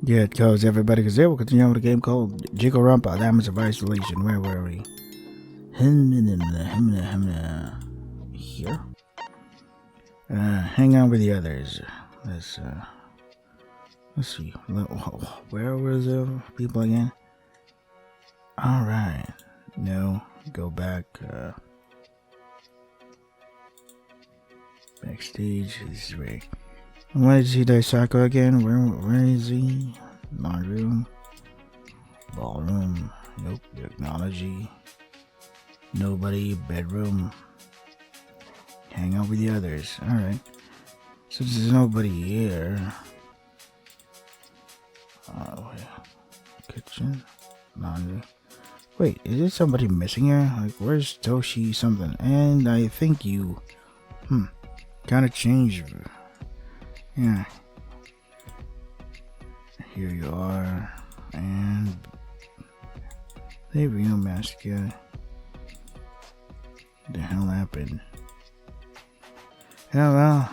Yeah, it goes everybody, because they will continue with a game called Jikoronpa, Laments of Isolation. Where were we? Here? Hang on with the others. Let's see. Where were the people again? Alright. No, go back, backstage. This is where. Why did he Daisako again? Where is he? Laundry room. Ballroom. Nope. Technology. Nobody. Bedroom. Hang out with the others. Alright. So there's nobody here. Oh, yeah. Kitchen. Laundry. Wait, is there somebody missing here? Like, where's Toshi something? And I think you... Kinda changed. Yeah. Here you are. And... there we go, mask. Yeah. What the hell happened? Yeah, well...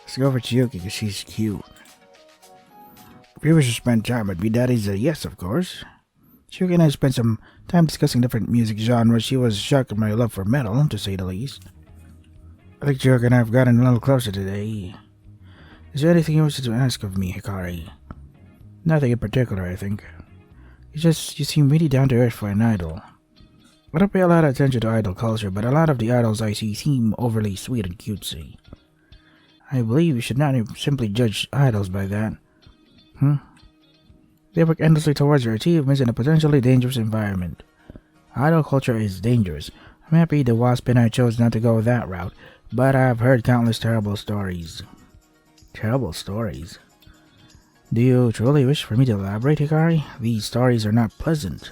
let's go for Chiyuki, because she's cute. If you wish to spend time with me, Daddy's a yes, of course. Chiyuki and I spent some time discussing different music genres. She was shocked at my love for metal, to say the least. I think Chiyuki and I have gotten a little closer today. Is there anything you wish to ask of me, Hikari? Nothing in particular, I think. You seem really down to earth for an idol. I don't pay a lot of attention to idol culture, but a lot of the idols I see seem overly sweet and cutesy. I believe you should not simply judge idols by that. They work endlessly towards their achievements in a potentially dangerous environment. Idol culture is dangerous. I'm happy the Wasp and I chose not to go that route, but I've heard countless terrible stories. Terrible stories? Do you truly wish for me to elaborate, Hikari? These stories are not pleasant.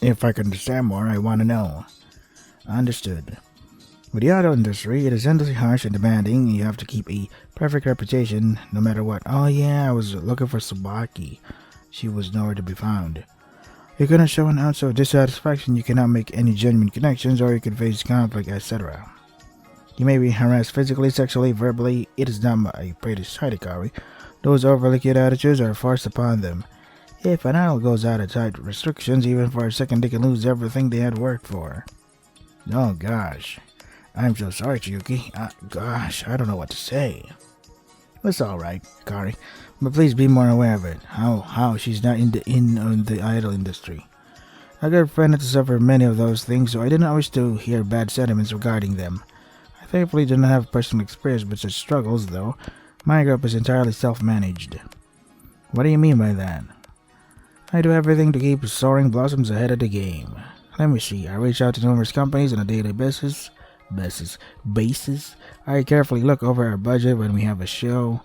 If I can understand more, I want to know. Understood. With the idol industry, it is endlessly harsh and demanding. You have to keep a perfect reputation, no matter what. Oh yeah, I was looking for Tsubaki. She was nowhere to be found. You cannot show an ounce of dissatisfaction, you cannot make any genuine connections, or you can face conflict, etc. You may be harassed physically, sexually, verbally. It is not a pretty sight, Hikari. Those overly cute attitudes are forced upon them. If an idol goes out of tight restrictions, even for a second, they can lose everything they had worked for. Oh gosh. I'm so sorry, Chiyuki. Gosh, I don't know what to say. It's alright, Hikari. But please be more aware of it. How she's not in the idol industry. I got a friend had to suffer many of those things, so I did not wish to hear bad sentiments regarding them. I thankfully did not have personal experience with such struggles, though. My group is entirely self-managed. What do you mean by that? I do everything to keep soaring blossoms ahead of the game. Let me see. I reach out to numerous companies on a daily basis. I carefully look over our budget when we have a show.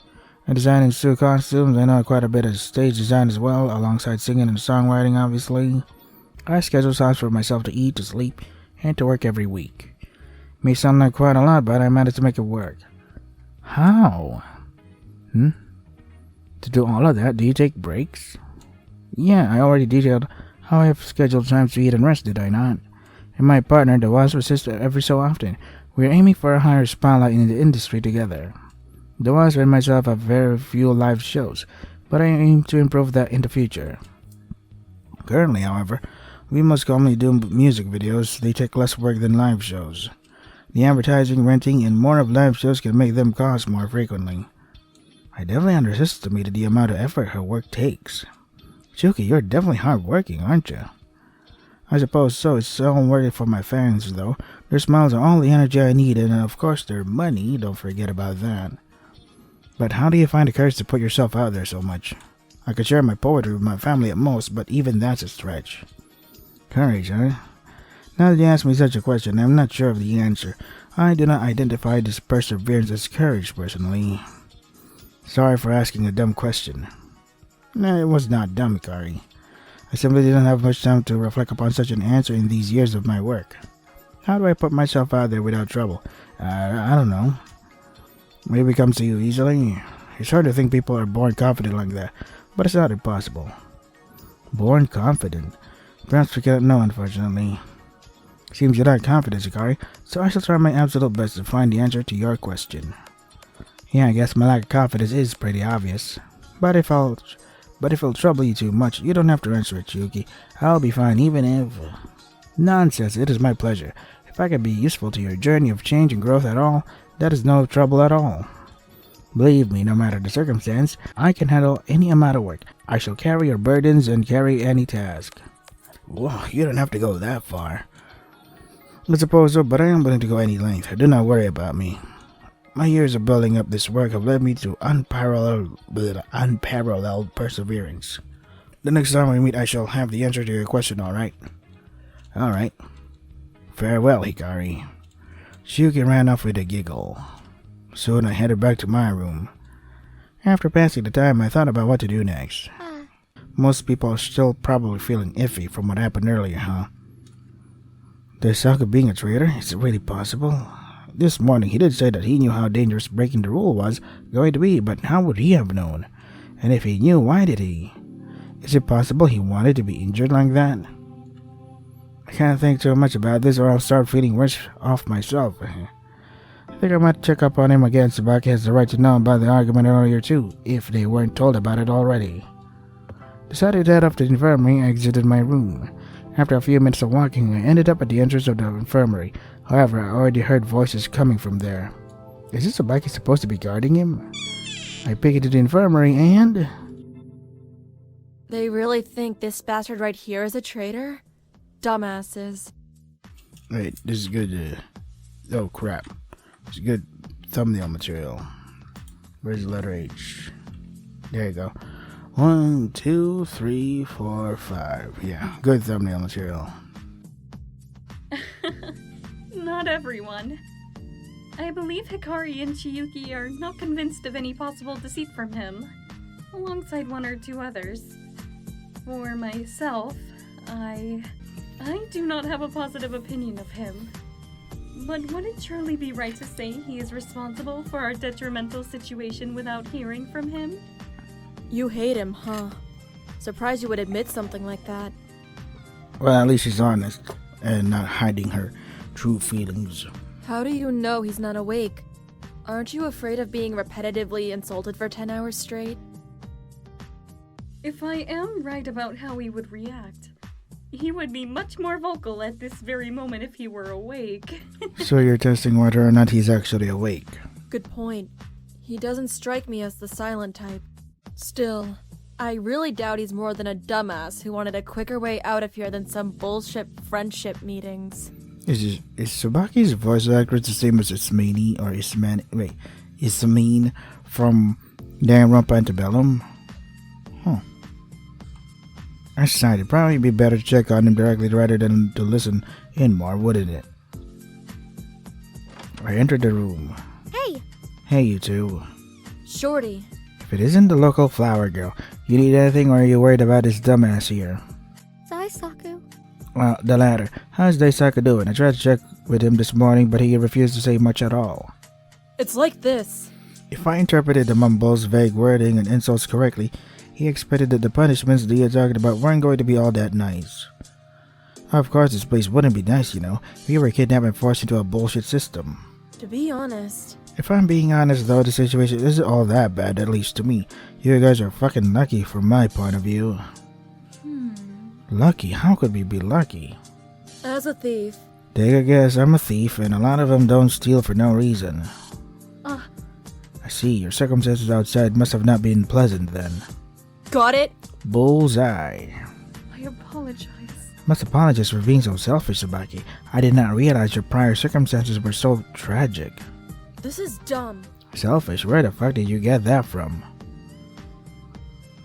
I design and sew costumes. I know quite a bit of stage design as well, alongside singing and songwriting, obviously. I schedule times for myself to eat, to sleep, and to work every week. May sound like quite a lot, but I managed to make it work. How? To do all of that, do you take breaks? Yeah, I already detailed how I have scheduled times to eat and rest, did I not? And my partner, the Wasp, assists every so often. We are aiming for a higher spotlight in the industry together. The Wasp and myself have very few live shows, but I aim to improve that in the future. Currently, however, we must only do music videos. They take less work than live shows. The advertising, renting, and more of live shows can make them cost more frequently. I definitely underestimated the amount of effort her work takes. Chiyuki, you're definitely hardworking, aren't you? I suppose so. It's so worth it for my fans, though. Their smiles are all the energy I need, and of course their money. Don't forget about that. But how do you find the courage to put yourself out there so much? I could share my poetry with my family at most, but even that's a stretch. Courage, huh? Now that you ask me such a question, I'm not sure of the answer. I do not identify this perseverance as courage, personally. Sorry for asking a dumb question. No, it was not dumb, Hikari. I simply didn't have much time to reflect upon such an answer in these years of my work. How do I put myself out there without trouble? I don't know. Maybe it comes to you easily. It's hard to think people are born confident like that, but it's not impossible. Born confident? Perhaps we cannot know, unfortunately. Seems you're not confident, Hikari, so I shall try my absolute best to find the answer to your question. Yeah, I guess my lack of confidence is pretty obvious, but But if it'll trouble you too much, you don't have to answer it, Yuki. I'll be fine even if... Nonsense, it is my pleasure. If I can be useful to your journey of change and growth at all, that is no trouble at all. Believe me, no matter the circumstance, I can handle any amount of work. I shall carry your burdens and carry any task. Whoa, you don't have to go that far. I suppose so, but I am willing to go any length. Do not worry about me. My years of building up this work have led me to unparalleled perseverance. The next time we meet, I shall have the answer to your question, alright? Alright. Farewell, Hikari. Shuki ran off with a giggle. Soon I headed back to my room. After passing the time, I thought about what to do next. Most people are still probably feeling iffy from what happened earlier, huh? Daisaku being a traitor? Is it really possible? This morning he did say that he knew how dangerous breaking the rule was going to be, but how would he have known? And if he knew, why did he? Is it possible he wanted to be injured like that? I can't think too much about this or I'll start feeling worse off myself. I think I might check up on him again. Tsubaki has the right to know about the argument earlier too, if they weren't told about it already. Decided to head off to the infirmary, I exited my room. After a few minutes of walking, I ended up at the entrance of the infirmary. However, I already heard voices coming from there. Is this Tsubaki supposed to be guarding him? I peeked into the infirmary and... They really think this bastard right here is a traitor? Dumbasses. Wait, this is good. Oh crap. It's good thumbnail material. Where's the letter H? There you go. 1, 2, 3, 4, 5. Yeah, good thumbnail material. Not everyone. I believe Hikari and Chiyuki are not convinced of any possible deceit from him, alongside one or two others. For myself, I do not have a positive opinion of him. But would it surely be right to say he is responsible for our detrimental situation without hearing from him? You hate him, huh? Surprised you would admit something like that. Well, at least she's honest and not hiding her true feelings. How do you know he's not awake? Aren't you afraid of being repetitively insulted for 10 hours straight? If I am right about how he would react, he would be much more vocal at this very moment if he were awake. So you're testing whether or not he's actually awake. Good point. He doesn't strike me as the silent type. Still, I really doubt he's more than a dumbass who wanted a quicker way out of here than some bullshit friendship meetings. Is Tsubaki's voice actor the same as Ismene or Ismene from Danganronpa Antebellum? Huh. I decided it'd probably be better to check on him directly rather than to listen in more, wouldn't it? I entered the room. Hey! Hey, you two. Shorty. If it isn't the local flower girl, you need anything or are you worried about this dumbass here? Daisaku. Well, the latter. How's Daisaku doing? I tried to check with him this morning, but he refused to say much at all. It's like this. If I interpreted the mumbles, vague wording, and insults correctly, he expected that the punishments that he had talked about weren't going to be all that nice. Of course, this place wouldn't be nice, you know. We were kidnapped and forced into a bullshit system. To be honest. If I'm being honest though, the situation isn't all that bad, at least to me. You guys are fucking lucky from my point of view. Lucky? How could we be lucky? As a thief. Take a guess, I'm a thief, and a lot of them don't steal for no reason. I see, your circumstances outside must have not been pleasant then. Got it? Bullseye. I apologize. Must apologize for being so selfish, Tsubaki. I did not realize your prior circumstances were so tragic. This is dumb. Selfish? Where the fuck did you get that from?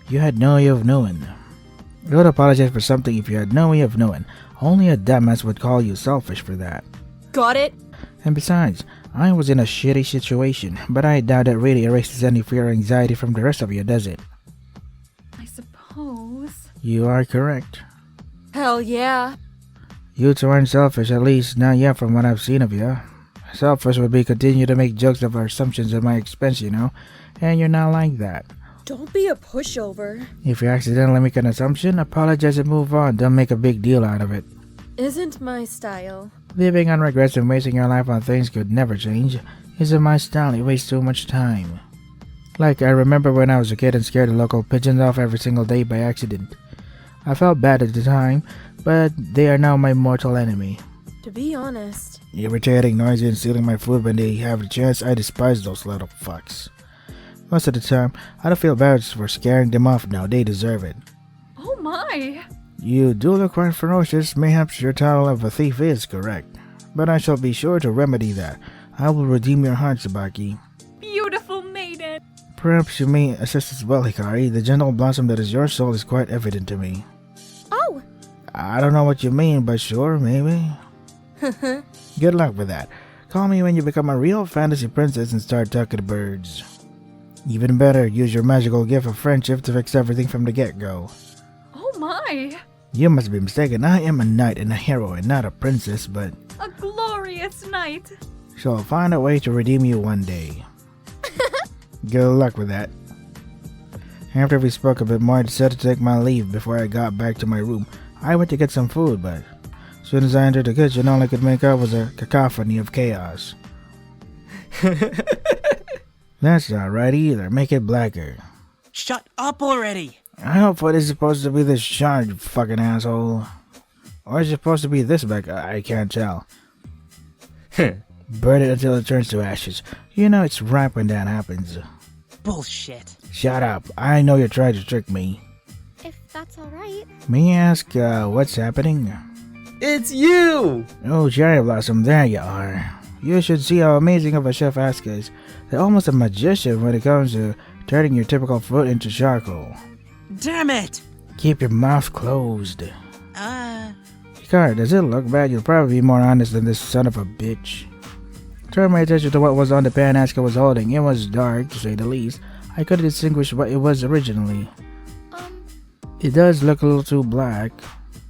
You had no way of knowing. You would apologize for something if you had no way of knowing. Only a dumbass would call you selfish for that. Got it? And besides, I was in a shitty situation, but I doubt that really erases any fear or anxiety from the rest of you, does it? I suppose. You are correct. Hell yeah. You two aren't selfish, at least not yet from what I've seen of you. Selfish would be continue to make jokes of our assumptions at my expense, you know, and you're not like that. Don't be a pushover. If you accidentally make an assumption, apologize and move on. Don't make a big deal out of it. Isn't my style. Living on regrets and wasting your life on things could never change. Isn't my style. It wastes too much time. Like, I remember when I was a kid and scared the local pigeons off every single day by accident. I felt bad at the time, but they are now my mortal enemy. To be honest, Irritating, noisy, and stealing my food when they have the chance, I despise those little fucks. Most of the time, I don't feel bad for scaring them off now, they deserve it. Oh my! You do look quite ferocious, mayhaps your title of a thief is correct. But I shall be sure to remedy that. I will redeem your heart, Tsubaki. Beautiful maiden! Perhaps you may assist as well, Hikari. The gentle blossom that is your soul is quite evident to me. oh! I don't know what you mean, but sure, maybe. Good luck with that. Call me when you become a real fantasy princess and start talking to birds. Even better, use your magical gift of friendship to fix everything from the get-go. Oh my! You must be mistaken. I am a knight and a hero and not a princess, but A glorious night! shall find a way to redeem you one day. Good luck with that. After we spoke a bit more, I decided to take my leave. Before I got back to my room, I went to get some food, but as soon as I entered the kitchen, all I could make out was a cacophony of chaos. That's not right either. Make it blacker. Shut up already! I hope what is supposed to be this shot, you fucking asshole. Or is it supposed to be this back? I can't tell. Burn it until it turns to ashes. You know it's ripe when that happens. Bullshit. Shut up. I know you're trying to trick me. If that's alright. May I ask, what's happening? It's you! Oh, Cherry Blossom, there you are. You should see how amazing of a chef Asuka is. They're almost a magician when it comes to turning your typical fruit into charcoal. Damn it! Keep your mouth closed. Uh, Hikari, does it look bad? You'll probably be more honest than this son of a bitch. Turn my attention to what was on the pan Asuka was holding. It was dark, to say the least. I couldn't distinguish what it was originally. It does look a little too black.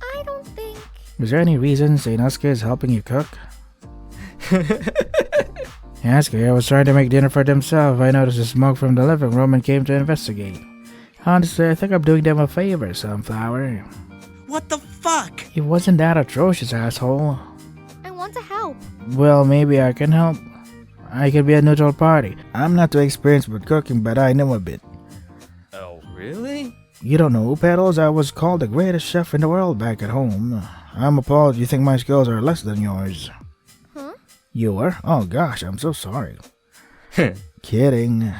I don't think. Is there any reason Saint Asuka is helping you cook? Asuka was trying to make dinner for themselves. I noticed the smoke from the living room and came to investigate. Honestly, I think I'm doing them a favor, Sunflower. what the fuck? It wasn't that atrocious, asshole. I want to help. Well, maybe I can help. I could be a neutral party. I'm not too experienced with cooking, but I know a bit. Oh, really? You don't know, Petals? I was called the greatest chef in the world back at home. I'm appalled you think my skills are less than yours. Huh? You were? Oh gosh, I'm so sorry. Kidding.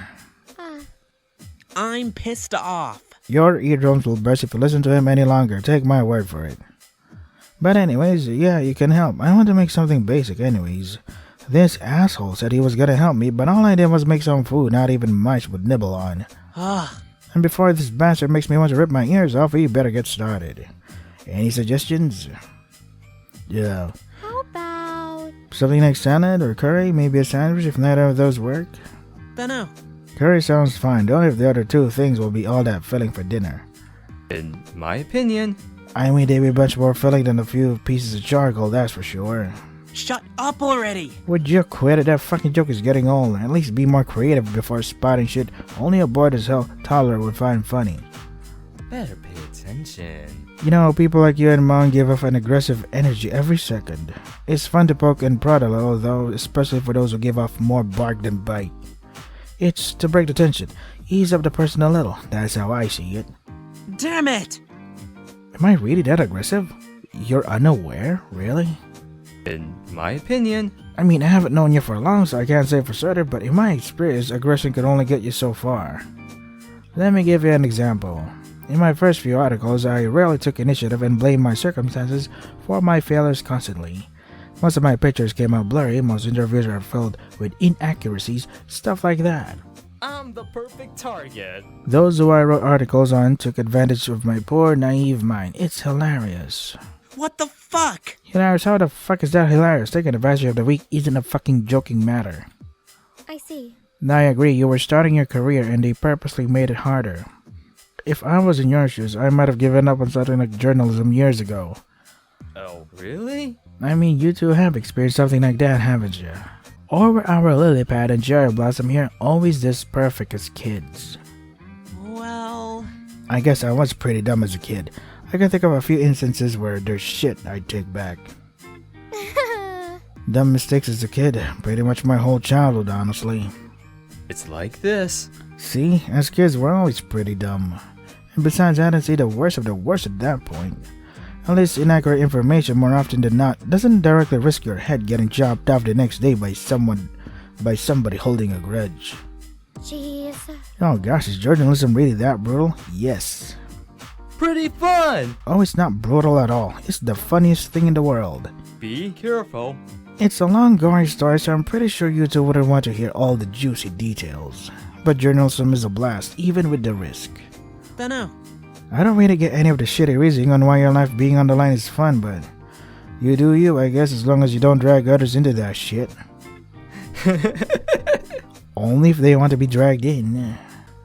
I'm pissed off. Your eardrums will burst if you listen to him any longer. Take my word for it. But anyways, yeah, you can help. I want to make something basic anyways. This asshole said he was gonna help me, but all I did was make some food not even mice would nibble on. Ugh. And before this bastard makes me want to rip my ears off, we better get started. Any suggestions? Yeah. How about. Something like salad or curry? Maybe a sandwich if neither of those work? Dunno. Curry sounds fine. Don't know if the other two things will be all that filling for dinner. In my opinion. I mean, they'd be much more filling than a few pieces of charcoal, that's for sure. Shut up already! Would you quit it? That fucking joke is getting old. At least be more creative before spotting shit only a bored as hell toddler would find funny. Better pay attention. You know, people like you and Mom give off an aggressive energy every second. It's fun to poke and prod a little, though, especially for those who give off more bark than bite. It's to break the tension, ease up the person a little. That's how I see it. Damn it! Am I really that aggressive? You're unaware? Really? In my opinion. I mean, I haven't known you for long, so I can't say for certain, but in my experience, aggression can only get you so far. Let me give you an example. In my first few articles, I rarely took initiative and blamed my circumstances for my failures constantly. Most of my pictures came out blurry, most interviews are filled with inaccuracies, stuff like that. I'm the perfect target. Those who I wrote articles on took advantage of my poor, naive mind. It's hilarious. What the fuck? Hilarious? How the fuck is that hilarious? Taking advantage of the weak isn't a fucking joking matter. I see. I agree, you were starting your career and they purposely made it harder. If I was in your shoes, I might have given up on something like journalism years ago. Oh, really? I mean, you two have experienced something like that, haven't you? Or were our lily pad and cherry blossom here always this perfect as kids? Well... I guess I was pretty dumb as a kid. I can think of a few instances where there's shit I'd take back. Dumb mistakes as a kid, pretty much my whole childhood, honestly. It's like this. See, as kids, we're always pretty dumb. And besides, I didn't see the worst of the worst at that point. At least inaccurate information, more often than not, doesn't directly risk your head getting chopped off the next day by somebody holding a grudge. Jeez. Oh gosh, is journalism really that brutal? Yes. Pretty fun! Oh, it's not brutal at all. It's the funniest thing in the world. Be careful. It's a long, gory story, so I'm pretty sure you two wouldn't want to hear all the juicy details. But journalism is a blast, even with the risk. Dunno. I don't really get any of the shitty reasoning on why your life being on the line is fun, but you do you, I guess, as long as you don't drag others into that shit. Only if they want to be dragged in.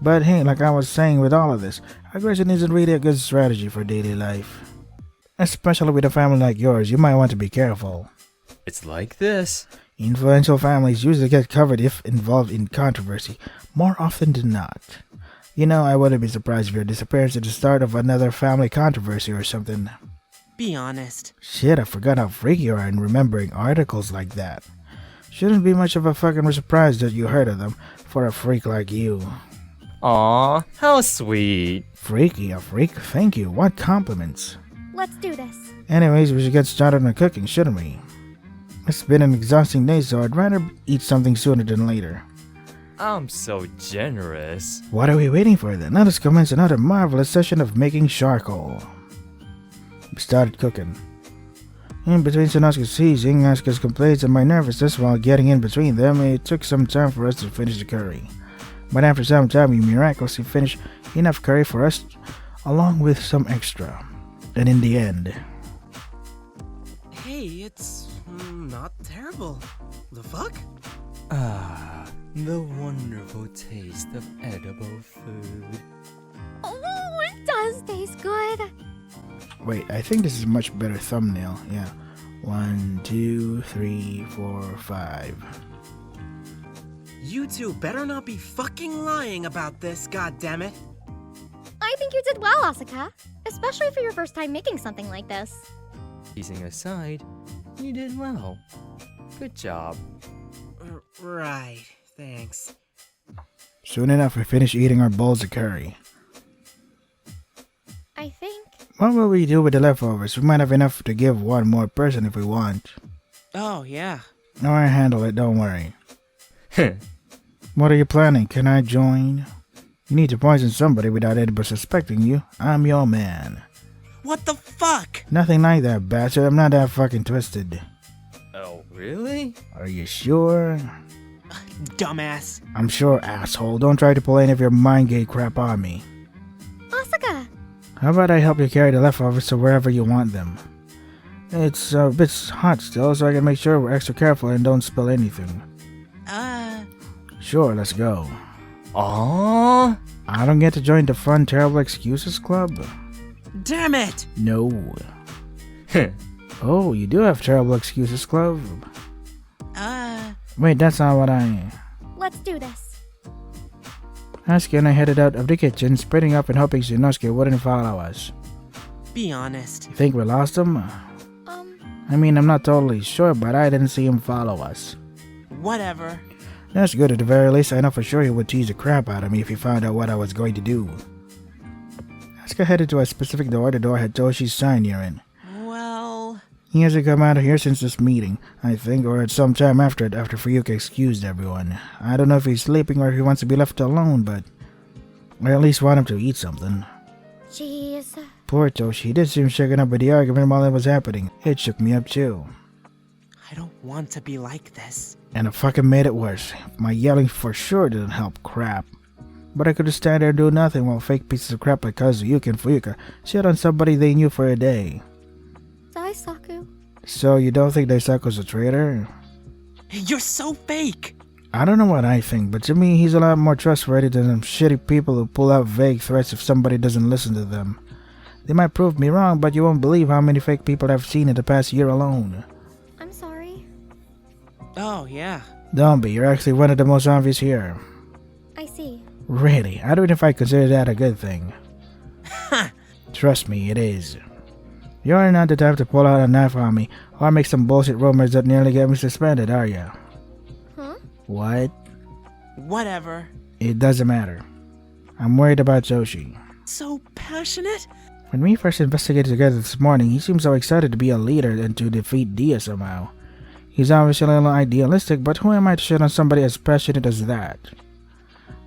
But hey, like I was saying with all of this, aggression isn't really a good strategy for daily life. Especially with a family like yours, you might want to be careful. It's like this. Influential families usually get covered if involved in controversy, more often than not. You know, I wouldn't be surprised if your disappearance is the start of another family controversy or something. Be honest. Shit, I forgot how freaky you are in remembering articles like that. Shouldn't be much of a fucking surprise that you heard of them for a freak like you. Aw, how sweet. Freaky, a freak? Thank you, what compliments. Let's do this. Anyways, we should get started on cooking, shouldn't we? It's been an exhausting day, so I'd rather eat something sooner than later. I'm so generous. What are we waiting for then? Let us commence another marvelous session of making charcoal. We started cooking. In between Sanosuke's seizing, Asuka's complaints, and my nervousness while getting in between them, it took some time for us to finish the curry. But after some time, we miraculously finished enough curry for us, along with some extra. And in the end... Hey, it's not terrible. The fuck? Ah, the wonderful taste of edible food. Oh, it does taste good. Wait, I think this is a much better thumbnail. Yeah. 1, 2, 3, 4, 5. You two better not be fucking lying about this, goddammit. I think you did well, Asuka. Especially for your first time making something like this. Teasing aside, you did well. Good job. Right, thanks. Soon enough, we finish eating our bowls of curry. I think... What will we do with the leftovers? We might have enough to give one more person if we want. Oh, yeah. No, I handle it, don't worry. What are you planning? Can I join? You need to poison somebody without anybody suspecting you. I'm your man. What the fuck? Nothing like that, bastard. I'm not that fucking twisted. Oh, really? Are you sure? Dumbass. I'm sure, asshole. Don't try to pull any of your mind gate crap on me. Asuka! How about I help you carry the leftovers to wherever you want them? It's a bit hot still, so I can make sure we're extra careful and don't spill anything. Sure, let's go. Aww. I don't get to join the fun, terrible excuses club? Damn it! No. Oh, you do have terrible excuses club? Wait, that's not what I... Let's do this. Asuka and I headed out of the kitchen, spreading up and hoping Shinosuke wouldn't follow us. Be honest. Think we lost him? I mean, I'm not totally sure, but I didn't see him follow us. Whatever. That's good. At the very least, I know for sure he would tease the crap out of me if he found out what I was going to do. Asuka headed to a specific door. The door had Toshi's sign near it. Well... He hasn't come out of here since this meeting, I think, or at some time after it, after Fuyuka excused everyone. I don't know if he's sleeping or if he wants to be left alone, but I at least want him to eat something. Jeez. Poor Toshi, he did seem shaken up by the argument while it was happening. It shook me up too. I don't want to be like this. And it fucking made it worse. My yelling for sure didn't help crap. But I could just stand there and do nothing while fake pieces of crap like Kazuyuki and Fuyuka shit on somebody they knew for a day. Daisaku. So you don't think Daisaku's a traitor? You're so fake! I don't know what I think, but to me he's a lot more trustworthy than them shitty people who pull out vague threats if somebody doesn't listen to them. They might prove me wrong, but you won't believe how many fake people I've seen in the past year alone. I'm sorry. Oh, yeah. Don't be, you're actually one of the most obvious here. I see. Really, I don't know if I consider that a good thing. Trust me, it is. You're not the type to pull out a knife on me, or make some bullshit rumors that nearly get me suspended, are you? Huh? What? Whatever. It doesn't matter. I'm worried about Toshi. So passionate? When we first investigated together this morning, he seemed so excited to be a leader and to defeat Dia somehow. He's obviously a little idealistic, but who am I to shit on somebody as passionate as that?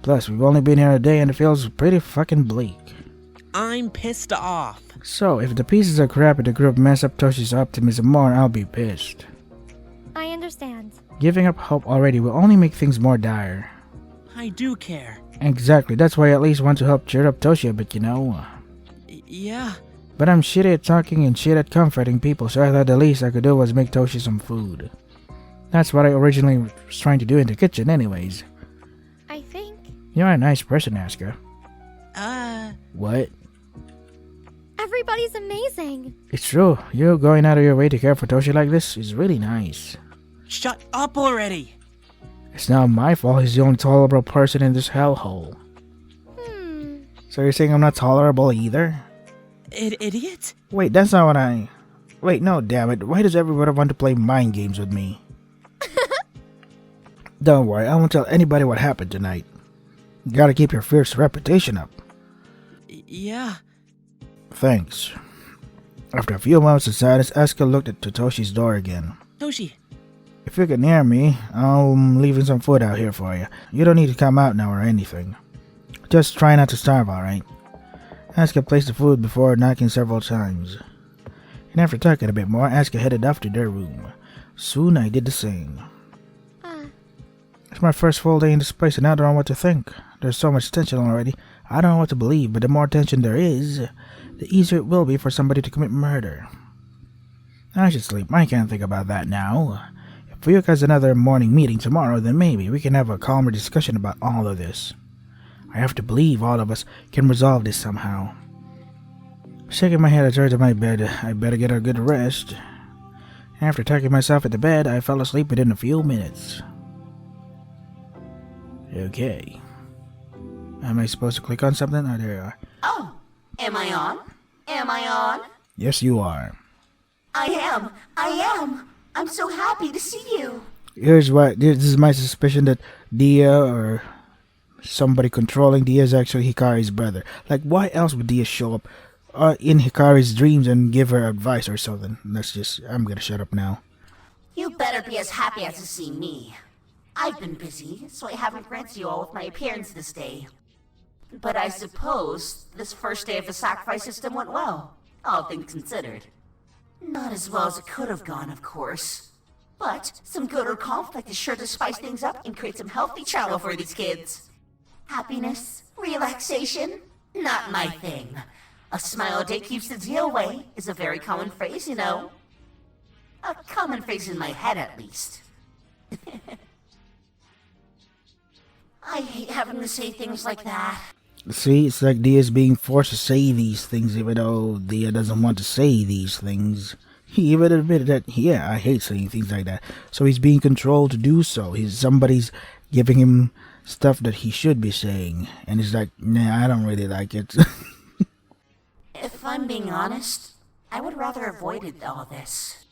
Plus, we've only been here a day and it feels pretty fucking bleak. I'm pissed off. So, if the pieces of crap in the group mess up Toshi's optimism more, I'll be pissed. I understand. Giving up hope already will only make things more dire. I do care. Exactly, that's why I at least want to help cheer up Toshi a bit, you know? Yeah. But I'm shitty at talking and shit at comforting people, so I thought the least I could do was make Toshi some food. That's what I originally was trying to do in the kitchen anyways. I think... You're a nice person, Asuka. What? Everybody's amazing. It's true, you going out of your way to care for Toshi like this is really nice. Shut up already. It's not my fault he's the only tolerable person in this hellhole. So you're saying I'm not tolerable either? Idiot? Wait, that's not what I... Wait, no, damn it. Why does everybody want to play mind games with me? Don't worry, I won't tell anybody what happened tonight. You gotta keep your fierce reputation up. Yeah. Thanks. After a few moments of silence, Asuka looked at Toshi's door again. Toshi. If you can hear me, I'm leaving some food out here for you. You don't need to come out now or anything. Just try not to starve, alright? Asuka placed the food before knocking several times. And after talking a bit more, Asuka headed off to their room. Soon I did the same. It's my first full day in this place and I don't know what to think. There's so much tension already. I don't know what to believe, but the more tension there is, the easier it will be for somebody to commit murder. I should sleep. I can't think about that now. If Ryuk has another morning meeting tomorrow, then maybe we can have a calmer discussion about all of this. I have to believe all of us can resolve this somehow. Shaking my head, I turned to my bed. I better get a good rest. After tucking myself into bed, I fell asleep within a few minutes. Okay. Am I supposed to click on something? Oh, there you are. Oh, am I on? Am I on? Yes, you are. I am. I'm so happy to see you. Here's what. This is my suspicion that Dia or somebody controlling Dia is actually Hikari's brother. Like, why else would Dia show up in Hikari's dreams and give her advice or something? I'm gonna shut up now. You better be as happy as to see me. I've been busy, so I haven't granted you all with my appearance this day. But I suppose this first day of the sacrifice system went well, all things considered. Not as well as it could have gone, of course. But some good or conflict is sure to spice things up and create some healthy travel for these kids. Happiness, relaxation, not my thing. A smile a day keeps the deal away is a very common phrase, you know. A common phrase in my head, at least. I hate having to say things like that. See, it's like Dia's being forced to say these things even though Dia doesn't want to say these things. He even admitted that, yeah, I hate saying things like that. So he's being controlled to do so. Somebody's giving him stuff that he should be saying. And he's like, nah, I don't really like it. If I'm being honest, I would rather avoided all this.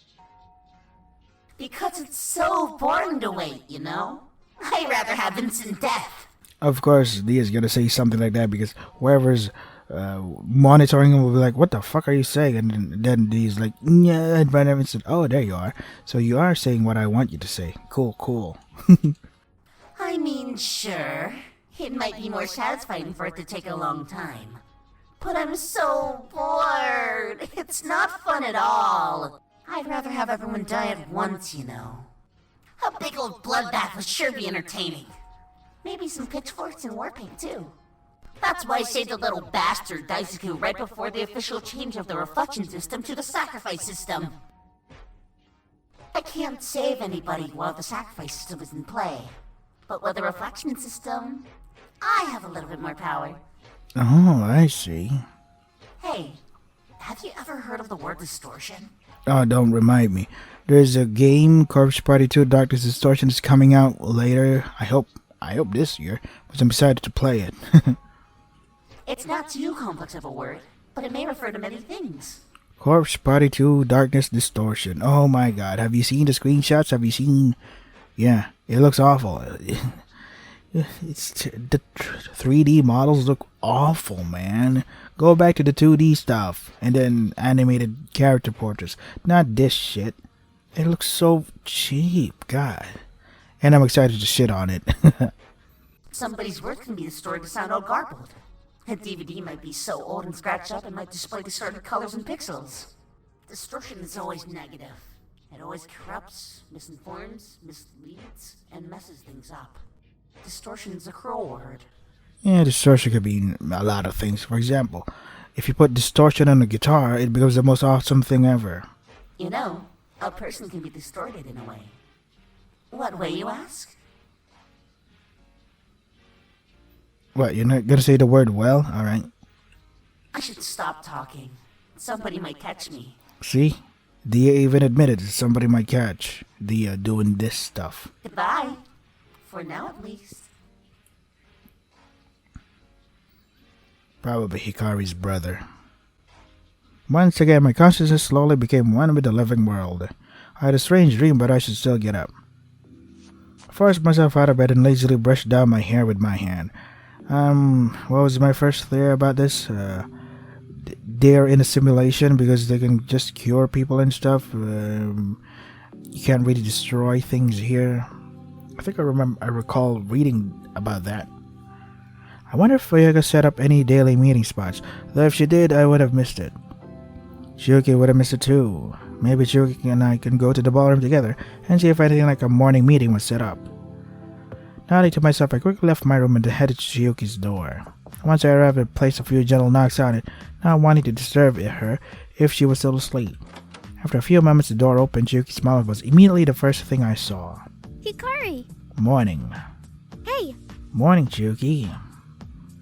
Because it's so boring to wait, you know? I'd rather have instant death. Of course, Dia's gonna say something like that because whoever's monitoring him will be like, what the fuck are you saying? And then Dia's like, yeah, but I said, oh, there you are. So you are saying what I want you to say. Cool. I mean, sure. It might be more satisfying for it to take a long time. But I'm so bored. It's not fun at all. I'd rather have everyone die at once, you know. A big old bloodbath would sure be entertaining. Maybe some pitchforks and war paint, too. That's why I saved the little bastard Daisuke right before the official change of the reflection system to the sacrifice system. I can't save anybody while the sacrifice system is in play. But with the reflection system, I have a little bit more power. Oh, I see. Hey, have you ever heard of the word distortion? Oh, don't remind me. There's a game, Corpse Party 2 Darkness Distortion, is coming out later. I hope this year, but I'm excited to play it. It's not too complex of a word, but it may refer to many things. Corpse Party 2 Darkness Distortion. Oh my god, have you seen the screenshots? Have you seen... Yeah, it looks awful. The 3D models look awful, man. Go back to the 2D stuff and then animated character portraits. Not this shit. It looks so cheap, God. And I'm excited to shit on it. Somebody's work can be distorted to sound all garbled. A DVD might be so old and scratched up it might display distorted colors and pixels. Distortion is always negative. It always corrupts, misinforms, misleads, and messes things up. Distortion is a cruel word. Yeah, distortion could be a lot of things. For example, if you put distortion on a guitar, it becomes the most awesome thing ever. You know, a person can be distorted in a way. What way, you ask? What, you're not gonna say the word well? Alright. I should stop talking. Somebody might catch me. See? Dia even admitted that somebody might catch Dia doing this stuff. Goodbye. For now, at least. Probably Hikari's brother. Once again, my consciousness slowly became one with the living world. I had a strange dream, but I should still get up. I forced myself out of bed and lazily brushed down my hair with my hand. What was my first theory about this? They're in a simulation because they can just cure people and stuff. You can't really destroy things here. I think I recall reading about that. I wonder if Fuyuka set up any daily meeting spots, though if she did, I would have missed it. Chiyuki would have missed it too. Maybe Chiyuki and I can go to the ballroom together and see if anything like a morning meeting was set up. Nodding to myself, I quickly left my room and headed to Chiyuki's door. Once I arrived, I placed a few gentle knocks on it, not wanting to disturb her if she was still asleep. After a few moments, the door opened. Chiyuki's smile was immediately the first thing I saw. Hikari! Morning. Hey! Morning, Chiyuki.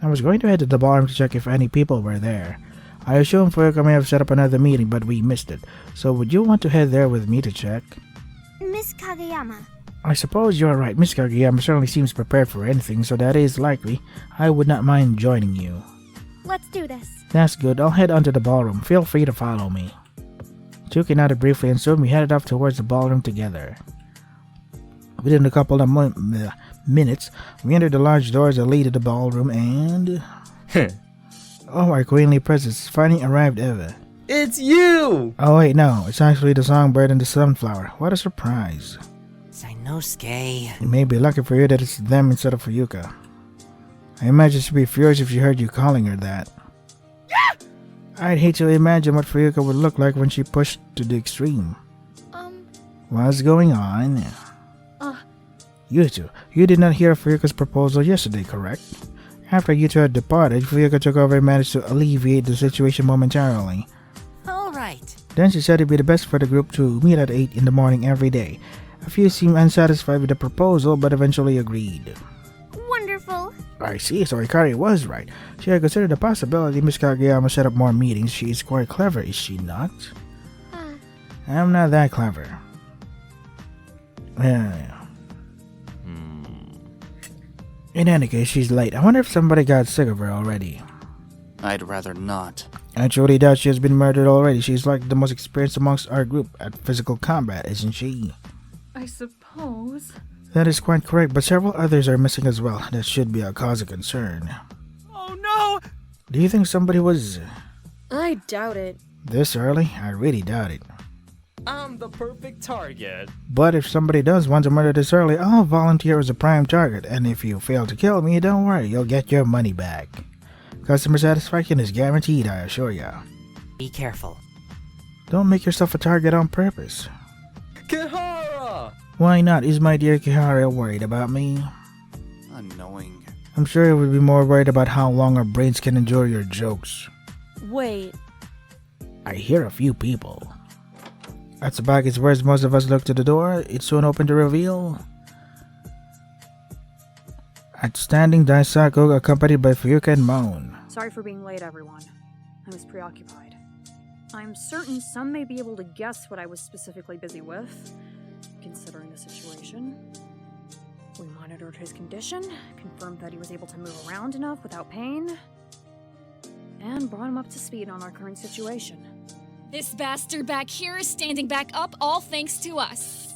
I was going to head to the ballroom to check if any people were there. I assume Fuyuka may have set up another meeting, but we missed it. So would you want to head there with me to check? Miss Kageyama. I suppose you're right. Miss Kageyama certainly seems prepared for anything, so that is likely. I would not mind joining you. Let's do this. That's good. I'll head onto the ballroom. Feel free to follow me. Chiyuki nodded briefly and soon we headed off towards the ballroom together. Within a couple of minutes, we entered the large doors that lead to the ballroom and... Oh, our queenly presence finally arrived ever. It's you! Oh wait, no. It's actually the songbird and the sunflower. What a surprise. Sainosuke. It may be lucky for you that it's them instead of Fuyuka. I imagine she'd be furious if she heard you calling her that. I'd hate to imagine what Fuyuka would look like when she pushed to the extreme. What's going on? You two, you did not hear Fuyuka's proposal yesterday, correct? After you two had departed, Fuyuka took over and managed to alleviate the situation momentarily. Alright. Then she said it'd be the best for the group to meet at 8 in the morning every day. A few seemed unsatisfied with the proposal, but eventually agreed. Wonderful. I see, so Hikari was right. She had considered the possibility Miss Kageyama set up more meetings. She is quite clever, is she not? I'm not that clever. Yeah. In any case, she's late. I wonder if somebody got sick of her already. I'd rather not. I truly doubt she has been murdered already. She's like the most experienced amongst our group at physical combat, isn't she? I suppose. That is quite correct, but several others are missing as well. That should be a cause of concern. Oh no! Do you think somebody was I doubt it. this early? I really doubt it. I'm the perfect target. But if somebody does want to murder this early, I'll volunteer as a prime target, and if you fail to kill me, don't worry, you'll get your money back. Customer satisfaction is guaranteed, I assure ya. Be careful. Don't make yourself a target on purpose. Kihara! Why not? Is my dear Kihara worried about me? Annoying. I'm sure it would be more worried about how long our brains can endure your jokes. Wait. I hear a few people. At Tsubaki's words, most of us look to the door. It's soon open to reveal. Outstanding Daisaku, accompanied by Fuyuka and Moan. Sorry for being late, everyone. I was preoccupied. I'm certain some may be able to guess what I was specifically busy with, considering the situation. We monitored his condition, confirmed that he was able to move around enough without pain, and brought him up to speed on our current situation. This bastard back here is standing back up, all thanks to us.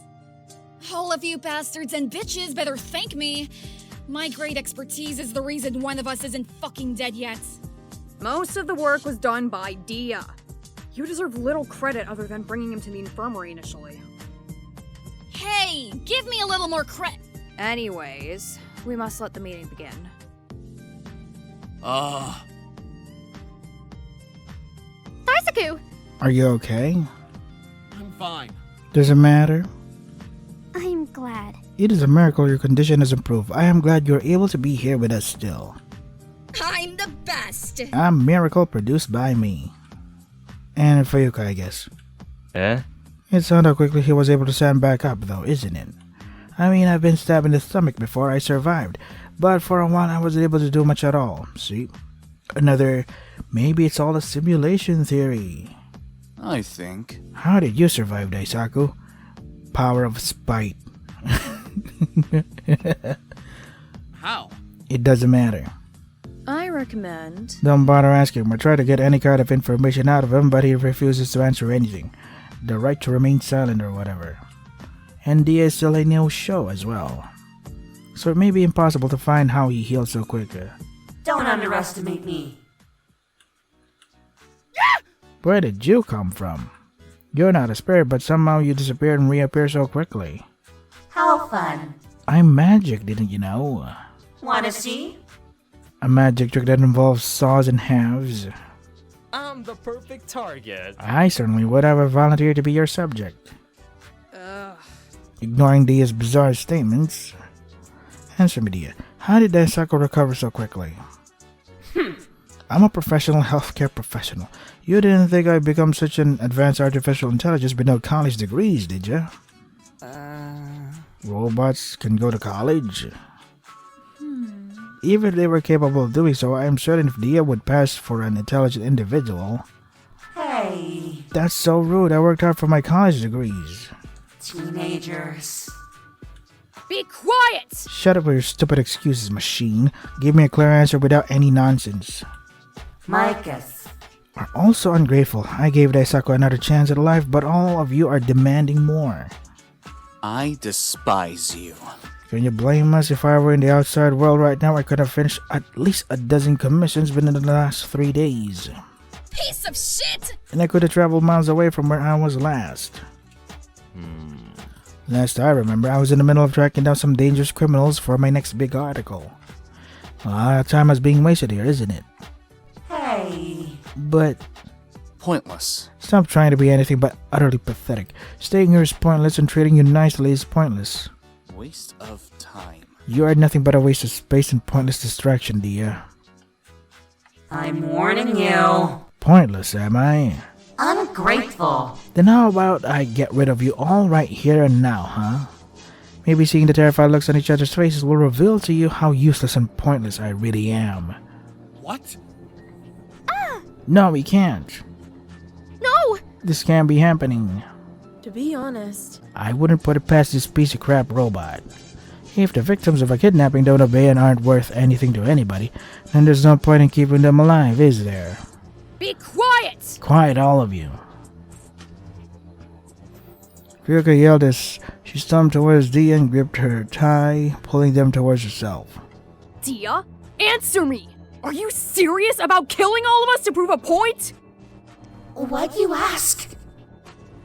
All of you bastards and bitches better thank me. My great expertise is the reason one of us isn't fucking dead yet. Most of the work was done by Dia. You deserve little credit other than bringing him to the infirmary initially. Hey, give me a little more credit. Anyways, we must let the meeting begin. Tharsaku! Are you okay? I'm fine. Does it matter? I'm glad. It is a miracle your condition has improved. I am glad you're able to be here with us still. I'm the best. A miracle produced by me. And Fuyuka, I guess. Eh? It's odd how quickly he was able to stand back up, though, isn't it? I mean, I've been stabbed in the stomach before I survived, but for a while I wasn't able to do much at all. See? Another, maybe it's all a simulation theory. I think. How did you survive, Daisaku? Power of spite. How? It doesn't matter. I recommend... Don't bother asking him or try to get any kind of information out of him, but he refuses to answer anything. The right to remain silent or whatever. And Dia is still a new show as well. So it may be impossible to find how he healed so quick. Don't underestimate me. Where did you come from? You're not a spirit, but somehow you disappeared and reappear so quickly. How fun. I'm magic, didn't you know? Wanna see? A magic trick that involves saws and halves. I'm the perfect target. I certainly would have volunteered to be your subject. Ignoring Dia's bizarre statements. Answer me, Dia. How did Daisaku recover so quickly? I'm a professional healthcare professional. You didn't think I'd become such an advanced artificial intelligence with no college degrees, did you? Robots can go to college? Even if they were capable of doing so, I am certain if Dia would pass for an intelligent individual. Hey, That's so rude. I worked hard for my college degrees. teenagers. Be quiet! Shut up with your stupid excuses, machine. Give me a clear answer without any nonsense. Micahs. Are also ungrateful. I gave Daisaku another chance at life, but all of you are demanding more. I despise you. Can you blame us? If I were in the outside world right now, I could have finished at least a dozen commissions within the last 3 days. Piece of shit! And I could have traveled miles away from where I was last. Last I remember, I was in the middle of tracking down some dangerous criminals for my next big article. A lot of time is being wasted here, isn't it? Hey. But Pointless. stop trying to be anything but utterly pathetic. Staying here is pointless and treating you nicely is pointless. Waste of time. You are nothing but a waste of space and pointless distraction, Dia. I'm warning you. Pointless, am I? Ungrateful. Then how about I get rid of you all right here and now, huh? Maybe seeing the terrified looks on each other's faces will reveal to you how useless and pointless I really am. What? No, we can't. No! This can't be happening. To be honest, I wouldn't put it past this piece of crap robot. If the victims of a kidnapping don't obey and aren't worth anything to anybody, then there's no point in keeping them alive, is there? Be quiet! Quiet, all of you. Ryuka yelled as she stumped towards Dia and gripped her tie, pulling them towards herself. Dia, answer me! Are you serious about killing all of us to prove a point? Why'd you ask?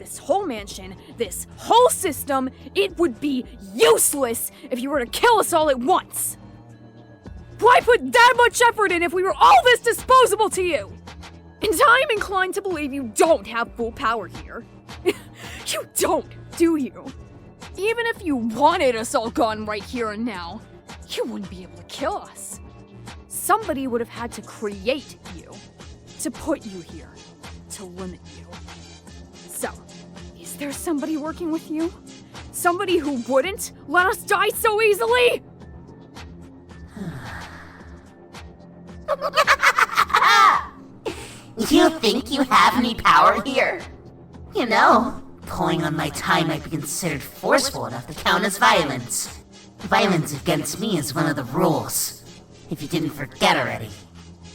This whole mansion, this whole system, it would be useless if you were to kill us all at once! Why put that much effort in if we were all this disposable to you? And I'm inclined to believe you don't have full power here. You don't, do you? Even if you wanted us all gone right here and now, you wouldn't be able to kill us. Somebody would have had to create you, to put you here, to limit you. So, is there somebody working with you? Somebody who wouldn't let us die so easily? You think you have any power here? You know, pulling on my tie might be considered forceful enough to count as violence. Violence against me is one of the rules. If you didn't forget already.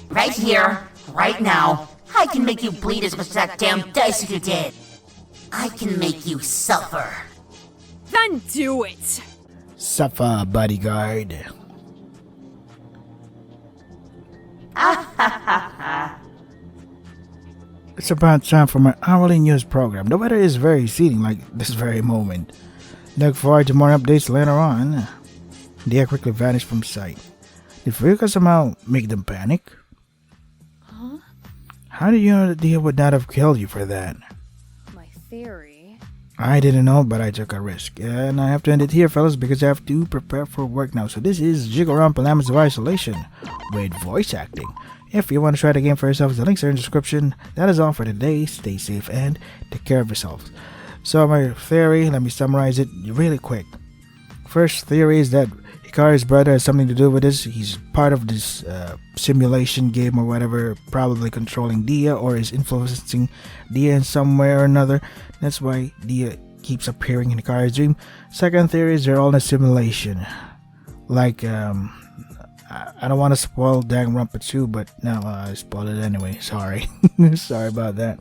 Right here, right now, I can make you bleed as much as that damn Daisuke did. I can make you suffer. Then do it! Suffer, bodyguard. It's about time for my hourly news program. The weather is very seething like this very moment. Look forward to more updates later on. Dia quickly vanished from sight. Did Furuka somehow make them panic? Huh? How did you know that Dia would not have killed you for that? My theory. I didn't know, but I took a risk. And I have to end it here, fellas, because I have to prepare for work now. So this is Jikoronpa Laments of Isolation with voice acting. If you want to try the game for yourself, the links are in the description. That is all for today. Stay safe and take care of yourselves. So my theory, let me summarize it really quick. First theory is that Hikari's brother has something to do with this. He's part of this simulation game or whatever, probably controlling Dia or is influencing Dia in some way or another. That's why Dia keeps appearing in Hikari's dream. Second theory is they're all in a simulation. Like, I don't want to spoil danganronpa 2, but no, I spoiled it anyway. Sorry. Sorry about that.